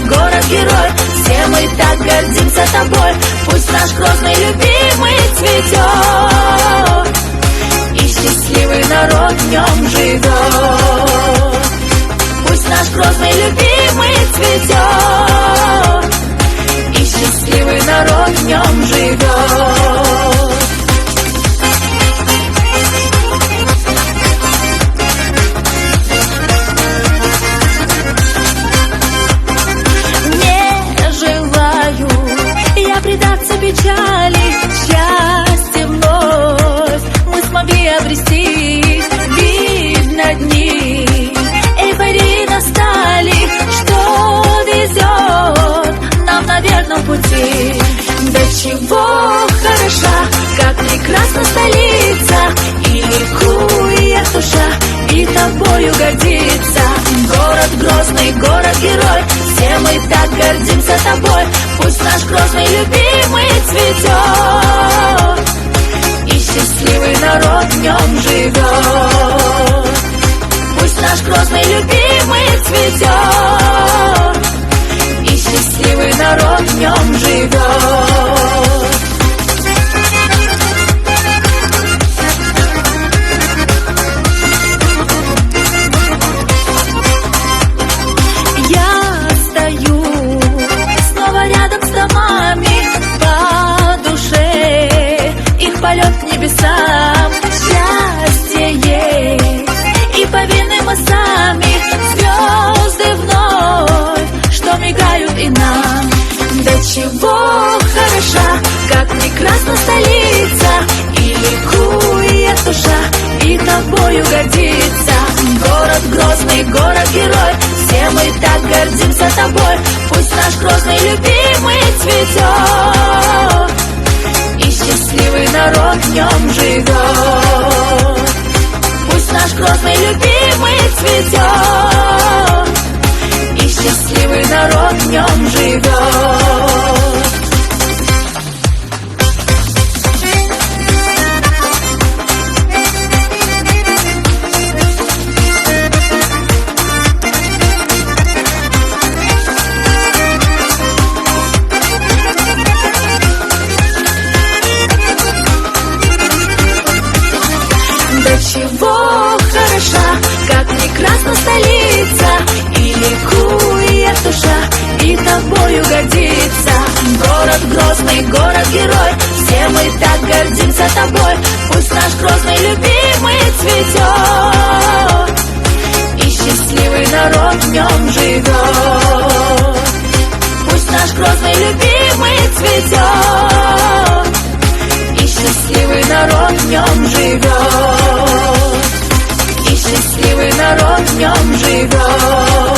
город-герой, все мы так гордимся тобой. Пусть наш Грозный любимый цветет, и счастливый народ в нем живет. Пусть наш Грозный любимый цветет, и счастливый народ в нем живет. Не желаю я предаться печали, счастье вновь мы смогли обрести. Видно дни эйфории настали, что везет нам на верном пути. До чего хороша, как прекрасна столица, и ликует душа, и тобою гордится. Город Грозный, город-герой, все мы так гордимся тобой. Пусть наш Грозный любимый цветет, и счастливый народ в нем живет. Пусть наш Грозный любимый цветет, и счастливый народ в нем живет. Я стою снова рядом с домами, по душе их полет к небесам. Счастье есть, и повинны мы сами, звезды вновь, что мигают и нам. До чего хороша, как прекрасна столица, и ликует душа, и тобою гордится. Город Грозный, город-герой, все мы так гордимся тобой. Пусть наш Грозный любимый цветет, и счастливый народ в нем живет. Пусть наш Грозный любимый цветет, и счастливый народ в нем живет. До чего хороша, как прекрасна столица, и ликует душа, и тобою гордится. Город Грозный, город-герой, все мы так гордимся тобой. Пусть наш Грозный любимый цветет, и счастливый народ в нем живет. Пусть наш Грозный любимый цветет, и счастливый народ в нем живет. И счастливый народ в нем живет.